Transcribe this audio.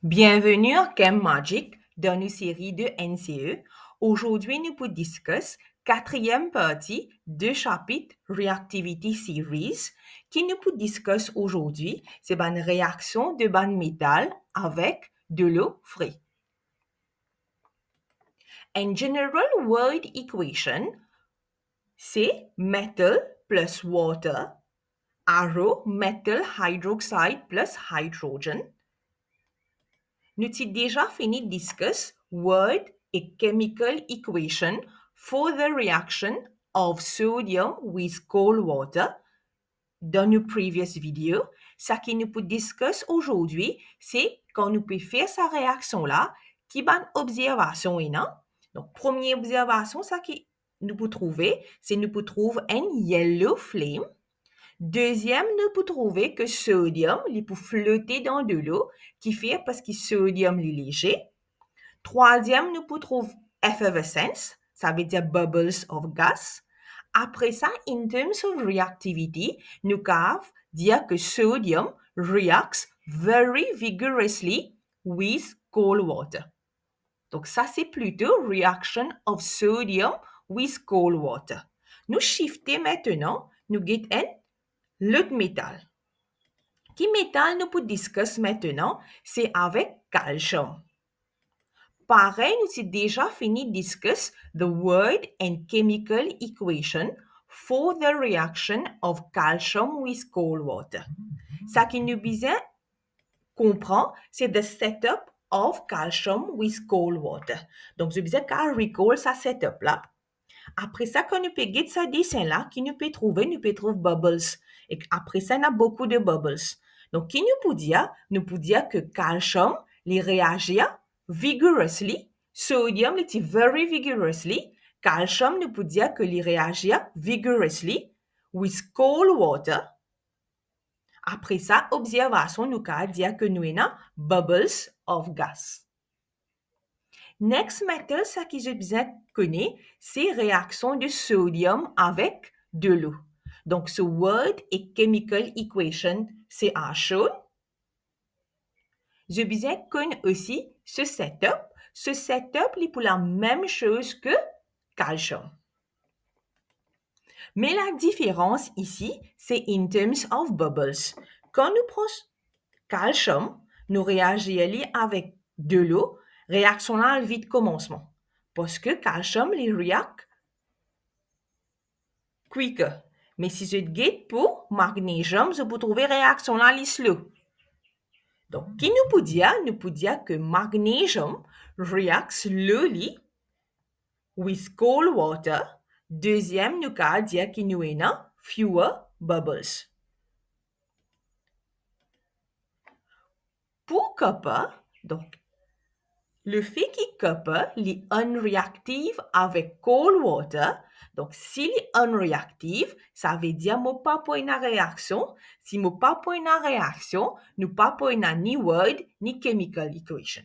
Bienvenue à Chem Magic dans une série de NCE. Aujourd'hui, nous pouvons discuter quatrième partie de chapitre Reactivity Series qui nous peut discuter aujourd'hui, c'est une réaction de ban métal avec de l'eau fraîche. En general world equation, c'est metal plus water, arrow metal hydroxide plus hydrogen. Nous avons déjà fini de discuter word et chemical equation for the reaction of sodium with cold water dans nos previous vidéos. Ce que nous pouvons discuter aujourd'hui, c'est quand nous pouvons faire cette réaction-là, qui est une observation. Donc, première observation, ce que nous pouvons trouver, c'est nous pouvons trouver un yellow flame. Deuxième, nous pouvons trouver que sodium, il peut flotter dans de l'eau, qui fait parce que sodium est léger. Troisième, nous pouvons trouver effervescence, ça veut dire bubbles of gas. Après ça, in terms of reactivity, nous pouvons dire que sodium reacts very vigorously with cold water. Donc ça, c'est plutôt reaction of sodium with cold water. Nous shifter maintenant, nous get un l'autre métal. Qui métal nous pouvons discuter maintenant, c'est avec calcium. Pareil, nous avons déjà fini de discuter the word and chemical equation for the reaction of calcium with cold water. Ce qui nous besoin comprendre, c'est the setup of calcium with cold water. Donc, je besoin qu'à recall ce setup-là. Après ça, quand nous pouvons get ce dessin-là, qui nous peut trouver bubbles. Et après ça, on a beaucoup de bubbles. Donc, qui nous peut dire? Nous peut dire que calcium, les réagit vigorously. Sodium, les very vigorously. Calcium, nous peut dire que les réagit vigorously with cold water. Après ça, observation, nous peut dire que nous avons bubbles of gas. Next metal, ça qui je besoin connaître, c'est réaction de sodium avec de l'eau. Donc, ce word et chemical equation, c'est à chaud. Je besoin connaître aussi ce setup. Ce setup, il est pour la même chose que calcium. Mais la différence ici, c'est in terms of bubbles. Quand nous prenons calcium, nous réagissons avec de l'eau, réaction là, vite commencement. Parce que calcium, il réacte quicker. Mais si je get pour magnésium, je peux trouver réaction là, il slow. Donc, qui nous peut dire? Nous peut dire que magnésium reacts slowly with cold water. Deuxième, nous peut dire qu'il nous a fewer bubbles. Pour copper, donc, le fait qu'il copper, il est unreactive avec cold water. Donc, s'il est unreactive, ça veut dire que pas pour une réaction. Si nous pas pour une réaction, nous pas pour une ni word ni chemical equation.